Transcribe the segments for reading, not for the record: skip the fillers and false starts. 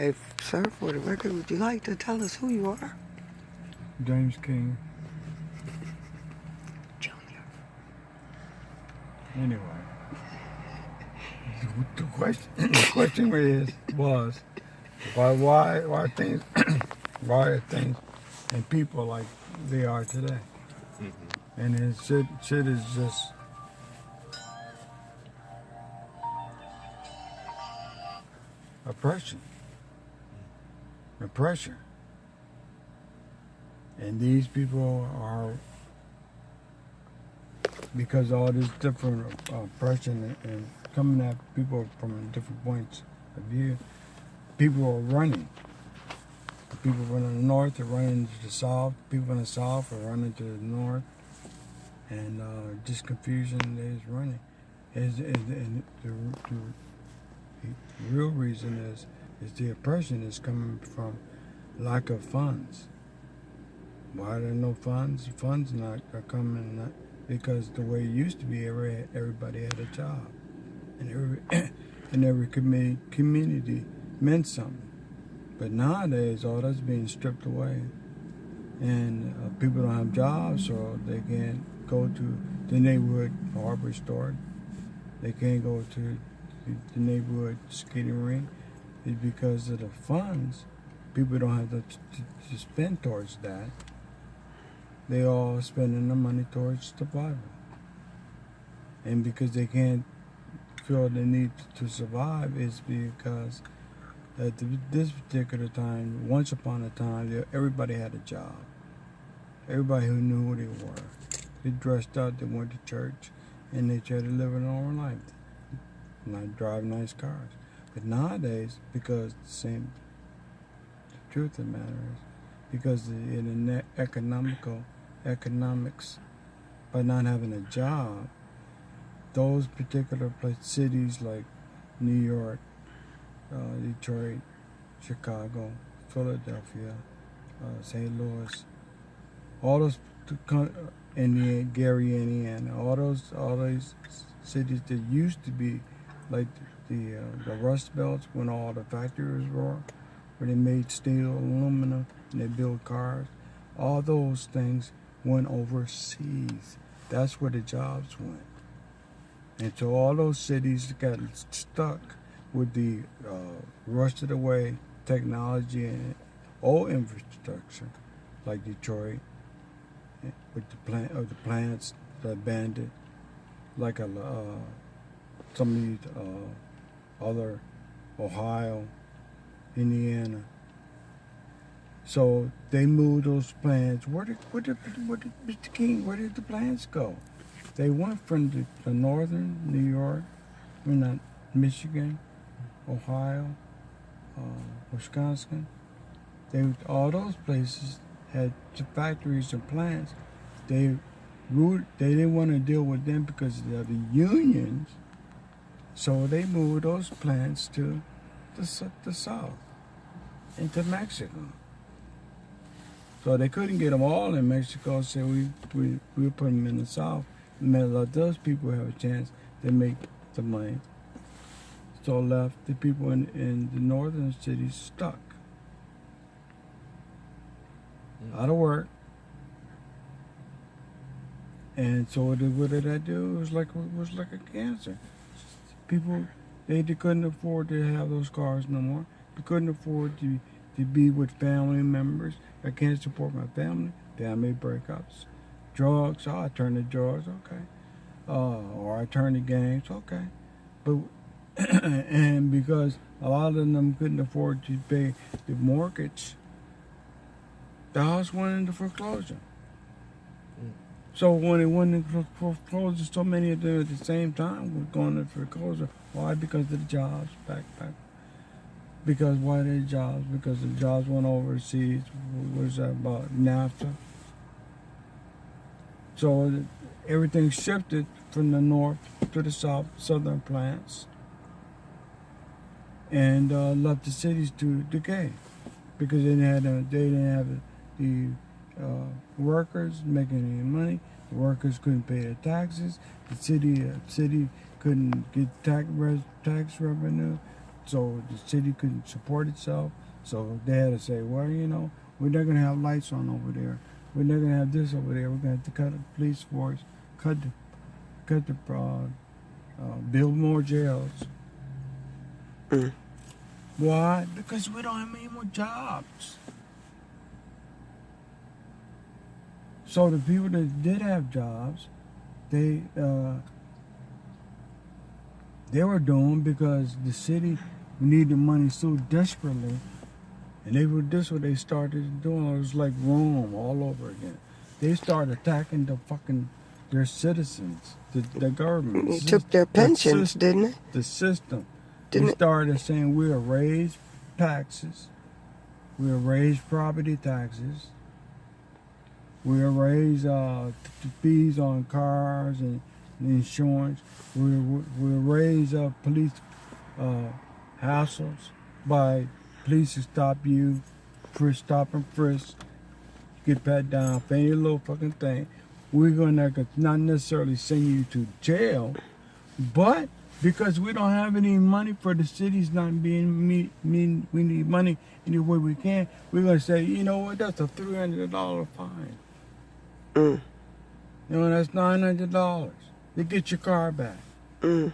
Hey, sir, for the record, would you like to tell us who you are? James King. Junior. Anyway, the question was why things why are things and people like they are today, and it shit is just oppression, oppression, and these people are because all this different oppression and coming at people from different points of view. People are running. People from the north are running to the south. People in the south are running to the north. And just confusion is running. And the real reason is the oppression is coming from lack of funds. Why are there no funds? Funds are coming not because the way it used to be, everybody had a job, and every community meant something. But nowadays, all that's being stripped away, and people don't have jobs, so they can't go to the neighborhood hardware store. They can't go to the neighborhood skating rink. It's because of the funds. People don't have to spend towards that. They all spending the money towards survival. And because they can't feel the need to survive, it's because at this particular time, once upon a time, everybody had a job. Everybody who knew who they were. They dressed up, they went to church, and they tried to live a normal life. Not drive nice cars. But nowadays, because the truth of the matter is, because in the economics, by not having a job, those particular cities like New York, Detroit, Chicago, Philadelphia, St. Louis, all those Indiana, Gary, Indiana, all these cities that used to be like the Rust Belts when all the factories were, where they made steel, aluminum, and they built cars. All those things went overseas. That's where the jobs went. And so all those cities got stuck with the rusted away technology and old infrastructure, like Detroit, with the plants that abandoned, like some of these other Ohio, Indiana. So they moved those plants. Where did Mr. King? Where did the plants go? They went from the northern New York, not Michigan, Ohio, Wisconsin. All those places had factories and plants. They didn't want to deal with them because of the unions. So they moved those plants to the south, into Mexico. So they couldn't get them all in Mexico, so we put them in the south. And let those people have a chance to make the money. So left the people in the northern cities stuck, out of work. And so what did I do? It was like a cancer. People they couldn't afford to have those cars no more. They couldn't afford to be with family members. I can't support my family. Family breakups, drugs. Oh, I turn to drugs. Okay. Or I turn to gangs. Okay. But and because a lot of them couldn't afford to pay the mortgage, the house went into foreclosure. So when it went into foreclosure, so many of them at the same time were going into foreclosure. Why? Because of the jobs. Back. Because why the jobs? Because the jobs went overseas. What is that about? NAFTA. So everything shifted from the north to the south, southern plants, and left the cities to decay because they didn't have the workers making any money. The workers couldn't pay their taxes. The city couldn't get tax revenue. so the city couldn't support itself. So they had to say, well, you know, we're not gonna have lights on over there. We're not gonna have this over there. We're gonna have to cut the police force, build more jails. Mm. Why? Because we don't have any more jobs. So the people that did have jobs, they were doomed because the city needed money so desperately, and this what they started doing. It was like Rome all over again. They started attacking their citizens, the government. They took their pensions, didn't they? The system. Didn't They it? started saying we'll raise taxes, we'll raise property taxes, we'll raise the fees on cars and insurance, we'll raise police hassles by police to stop you, stop and frisk, get pat down for any little fucking thing. We're gonna not necessarily send you to jail, but because we don't have any money for the cities not being we need money any way we can, we're gonna say, you know what, that's a $300 fine. Mm. You know, that's $900 to get your car back. Mm.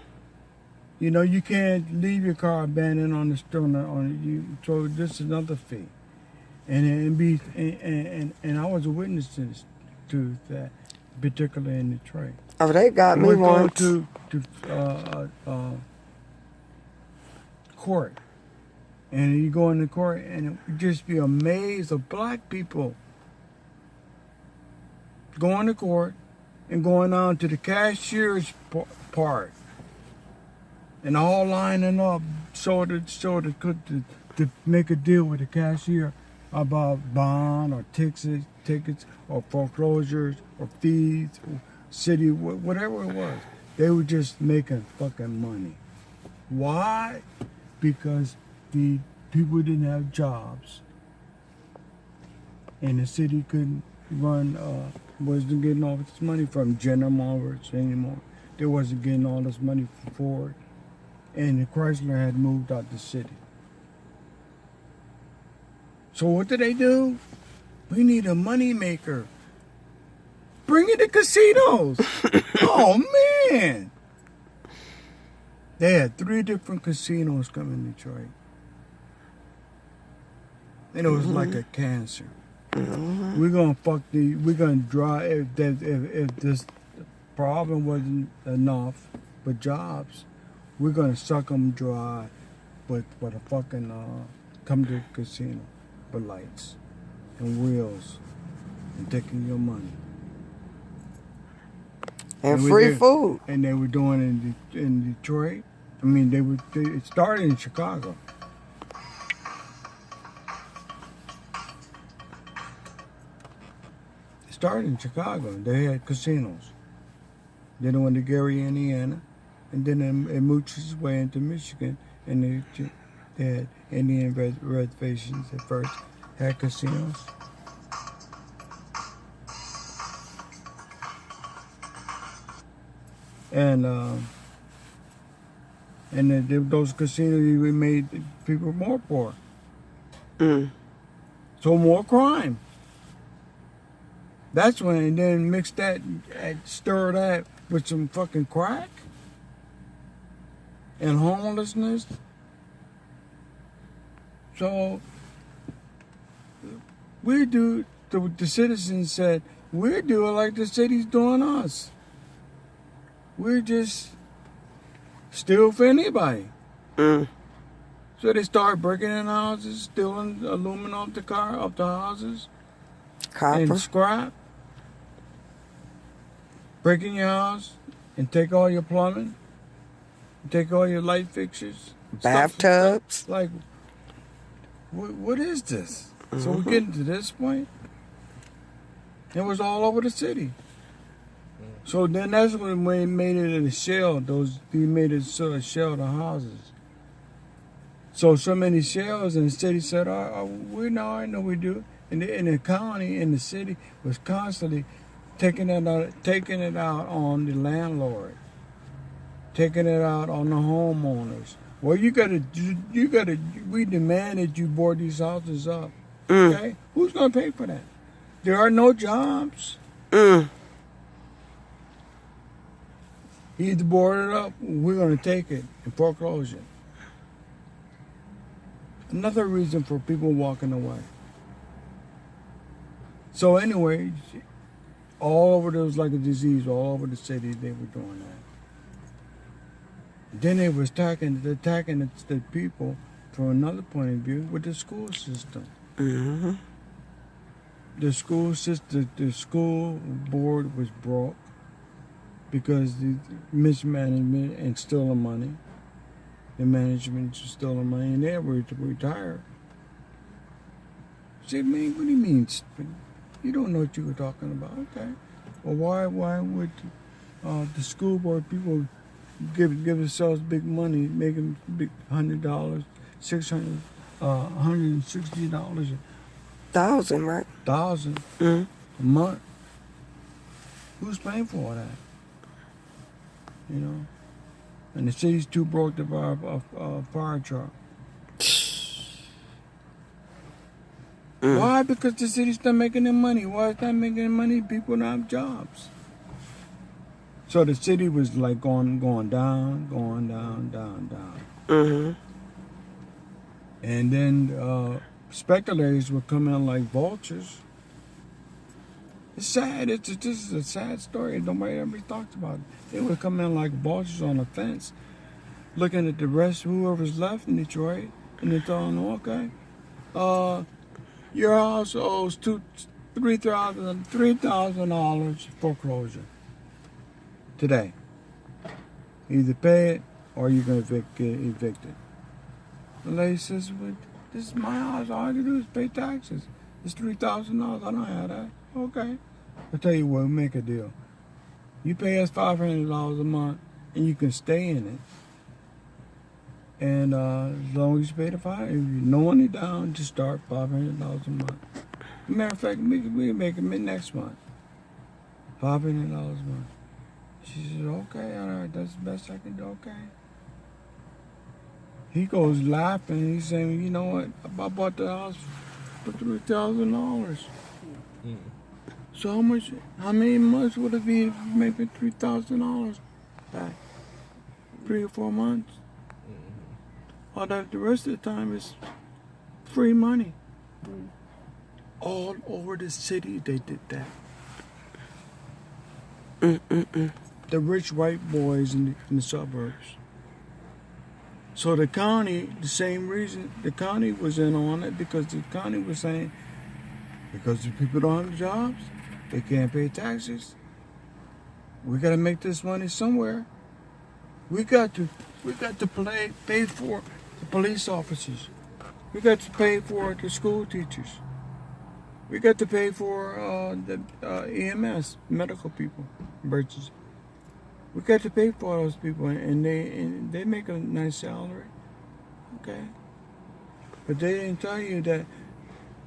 You know, you can't leave your car abandoned on the street so this is another fee. And I was a witness to that, particularly in Detroit. Oh, they got me We go once. to court, and you go into court, and it would just be amazed of black people going to court and going on to the cashier's part, and all lining up to make a deal with the cashier about bond or tickets or foreclosures or fees, or city, whatever it was. They were just making fucking money. Why? Because the people didn't have jobs, and the city couldn't wasn't getting all this money from General Motors anymore. They wasn't getting all this money from Ford, and the Chrysler had moved out the city. So what did they do? We need a money maker. Bring in the casinos. Oh man! They had 3 different casinos come in Detroit, and it was like a cancer. Mm-hmm. We're gonna draw if this problem wasn't enough for jobs, we're gonna suck them dry with a fucking come to the casino with lights and wheels and taking your money. And we free did- food. And they were doing it in Detroit. I mean, it started in Chicago. It started in Chicago. They had casinos. Then it went to Gary, Indiana, and then it moved its way into Michigan, and they had Indian reservations at first, had casinos. And those casinos even made people more poor. Mm. So more crime. That's when, and then mix that, stir that with some fucking crack and homelessness. So the citizens said, we're doing like the city's doing us. We're just steal for anybody. Mm. So they start breaking in houses, stealing aluminum off the houses, Copper. and scrap. Break in your house and take all your plumbing, take all your light fixtures, Bathtubs. Like, what is this? So we're getting to this point. It was all over the city. So then that's when we made it a shell. We made it sort of shell the houses. So many shells, and the city said, I know we do. And the county and the city was constantly taking it out on the landlord, taking it out on the homeowners, Well, we demand that you board these houses up. Mm. Okay? Who's going to pay for that? There are no jobs. Mm. You either board it up, we're going to take it and foreclose it. Another reason for people walking away. So anyway, all over there was like a disease. All over the city, they were doing that. Then they were attacking the people from another point of view with the school system. Mm-hmm. The school system, the school board was broke because the mismanagement and stealing money. The management was stealing money, and they were retired. Say, man, what do you mean? You don't know what you were talking about. Okay. Well, why would the school board people give themselves big money, make them big $100, $600, $160, $1,000, right? $1,000 Mm. a month? Who's paying for all that? You know, and the city's too broke to buy a fire truck. Mm. Why? Because the city's not making their money. Why it's not making their money? People don't have jobs. So the city was like going down. Mm-hmm. And then speculators would come in like vultures. It's sad. This is a sad story. Nobody ever talks about it. They would come in like vultures on a fence, looking at the rest, whoever's left in Detroit, and they're telling them, okay, your house owes $3,000 foreclosure today. Either pay it or you're going to get evicted. The lady says, well, this is my house. All I have to do is pay taxes. It's $3,000. I don't have that. Okay. I'll tell you what, we'll make a deal. You pay us $500 a month and you can stay in it. And as long as you pay the fine, if you no money down, just start $500 a month. Matter of fact, we can make it next month. $500 a month. She said, okay, all right, that's the best I can do, okay. He goes laughing, he's saying, you know what, I bought the house for $3,000. So how many months would it be if you make it $3,000 back? 3 or 4 months? All that the rest of the time is free money. All over the city they did that. The rich white boys in the suburbs. So the county, the same reason, the county was in on it because the county was saying, because the people don't have jobs, they can't pay taxes. We got to make this money somewhere. We got to pay for the police officers. We got to pay for the school teachers. We got to pay for the EMS, medical people, emergency. We got to pay for those people, and they make a nice salary, okay? But they didn't tell you that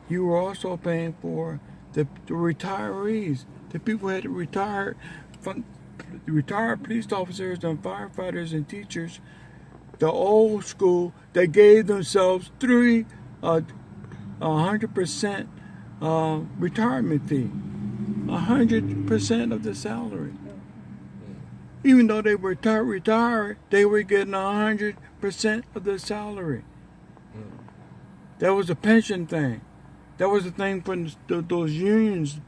you were also paying for the retirees, the people who had retired, from the retired police officers and firefighters and teachers, the old school, they gave themselves 100% retirement fee, 100% of the salary. Even though they were retired, they were getting 100% of the salary. That was a pension thing. That was the thing for those unions.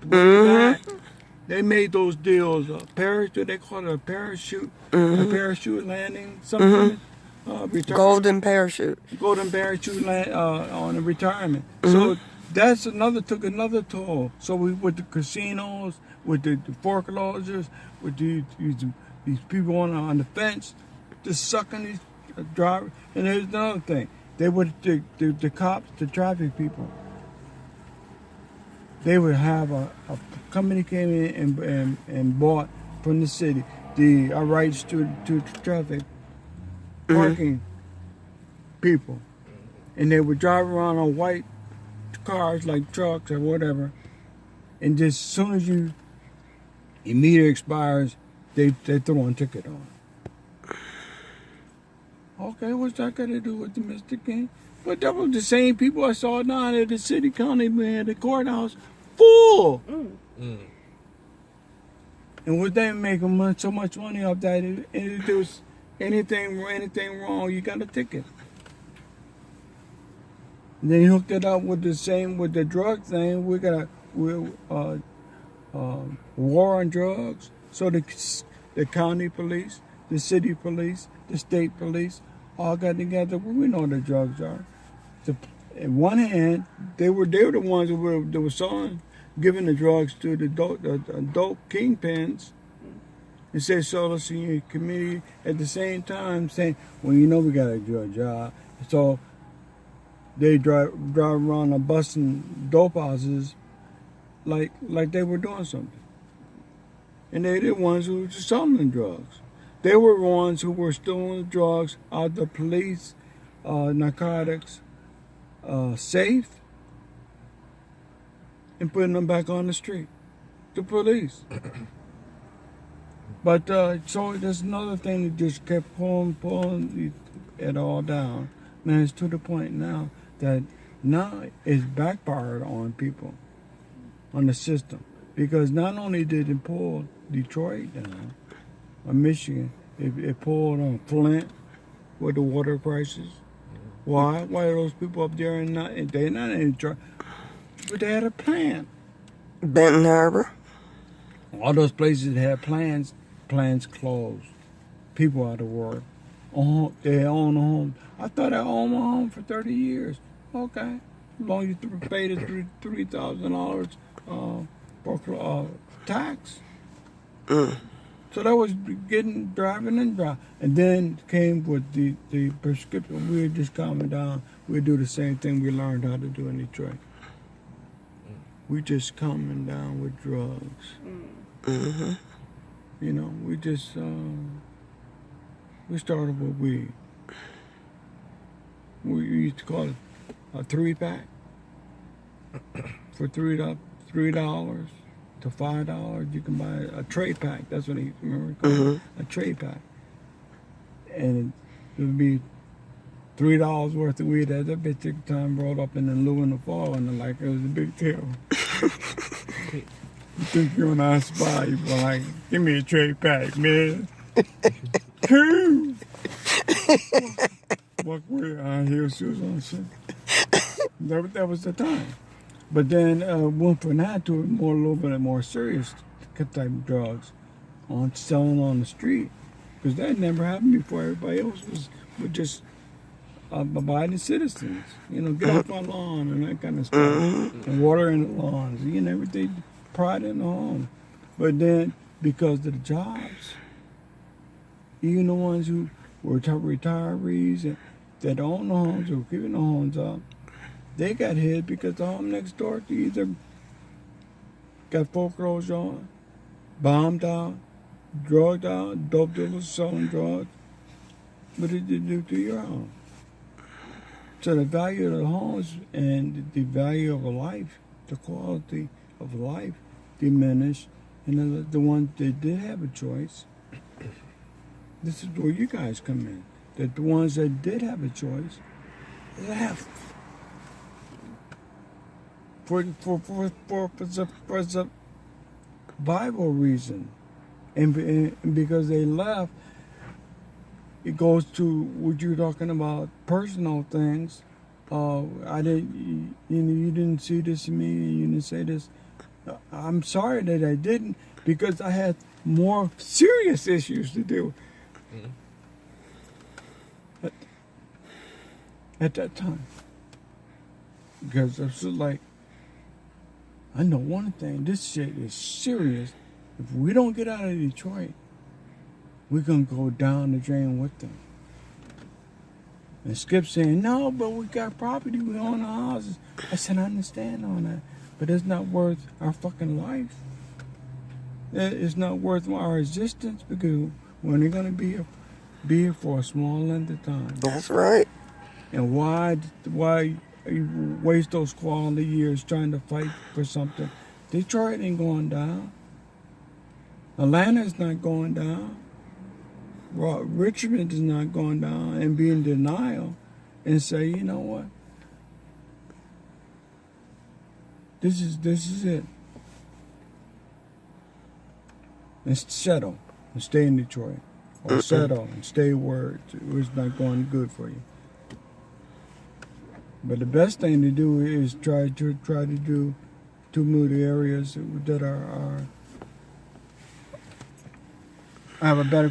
They made those deals. They call it a parachute, a parachute landing, something. Golden parachute. Golden parachute on a retirement. So that's took another toll. So with the casinos, with the foreclosures, with these people on the fence, just sucking these drivers. And there's another thing. They would the cops, the traffic people. They would have a company came in and bought from the city the rights to traffic parking people, and they would drive around on white cars like trucks or whatever, and just as soon as your meter expires, they throw a ticket on. Okay, what's that got to do with the Mr. King? But that was the same people I saw down at the city county, man, the courthouse, full. Mm. And was they making so much money off that? And if there was anything wrong, you got a ticket. And then you hooked it up with the drug thing. We got war on drugs. So the county police, the city police, the state police, all got together. Well, we know what the drugs are. In one hand, they were the ones that were selling, giving the drugs to the dope kingpins, and say sold us in your community. At the same time, saying, "Well, you know we got to do a job." So they drive around and busting dope houses, like they were doing something. And they're the ones who were selling the drugs. They were the ones who were stealing the drugs out of the police, narcotics safe, and putting them back on the street. The police. But so there's another thing that just kept pulling it all down. Man, it's to the point now that now it's backfired on people, on the system. Because not only did it pull Detroit down, or Michigan, it pulled on Flint with the water crisis. Why? Why are those people up there and they're not in Detroit? But they had a plan. Benton Harbor. All those places that had plans closed. People out of work. They own a home. I thought I owned my home for 30 years. Okay. As long as you paid the $3,000 for tax. So that was driving. And then came with the prescription. We were just calming down. We do the same thing we learned how to do in Detroit. We just calming down with drugs. Mm-hmm. You know, we just, we started with weed. We used to call it a 3-pack for $3 to $5. You can buy a tray pack. That's what he remember calling it, a tray pack. And it would be $3 worth of weed. That bitch took time rolled up in the loo in the fall, and like it was a big deal. You think you're on our spot, you be like, give me a tray pack, man. Cool. Walk with heel shoes on shit. That was the time. But then went from that to a little bit more serious type of drugs, on selling on the street, because that never happened before. Everybody else was just abiding citizens. You know, get off my lawn and that kind of stuff, and water in the lawns. You know, everything, pride in the home. But then because of the jobs, even the ones who were retirees and that own the homes or keeping the homes up, they got hit because the home next door to either got foreclosed on, bombed out, drugged out, dope dealers selling drugs. What did you do to your home? So the value of the homes and the value of a life, the quality of life diminished. And the ones that did have a choice, this is where you guys come in. That the ones that did have a choice left for survival reason, and because they left, it goes to what you're talking about, personal things. I didn't, you didn't see this in me, you didn't say this. I'm sorry that I didn't, because I had more serious issues to deal with at that time. Because I was like, I know one thing, this shit is serious. If we don't get out of Detroit, we're going to go down the drain with them. And Skip saying, no, but we got property, we own our houses. I said, I understand all that, but it's not worth our fucking life. It's not worth our existence, because we're only going to be here for a small length of time. That's right. And why you waste those quality years trying to fight for something? Detroit ain't going down. Atlanta's not going down. Well, Richmond is not going down and be in denial and say, you know what? This is it. And settle and stay in Detroit. Or settle and stay where it's not going good for you. But the best thing to do is try to move the areas that are have a better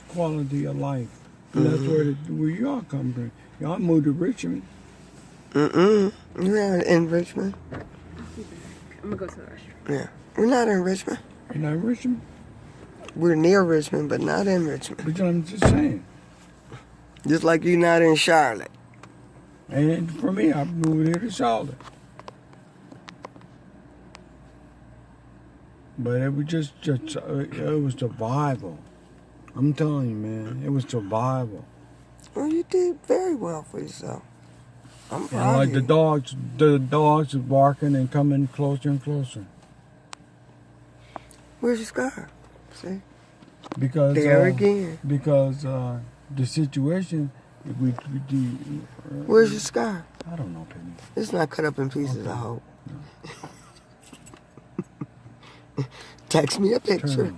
quality of life. And that's where y'all come from. Y'all moved to Richmond. We're not in Richmond. I'm gonna go to the restroom. Yeah. We're not in Richmond. You're not in Richmond? We're near Richmond, but not in Richmond. Which I'm just saying. Just like you're not in Charlotte. And for me, I moved here to Charlotte. But it was just it was survival. I'm telling you, man, it was survival. Well, you did very well for yourself. I'm And proud like of you. the dogs are barking and coming closer and closer. Where's your scar? See? Because There again. Because the situation we do. Where's your scar? I don't know, Penny. It's not cut up in pieces, Okay. I hope. Text me a picture. Turn.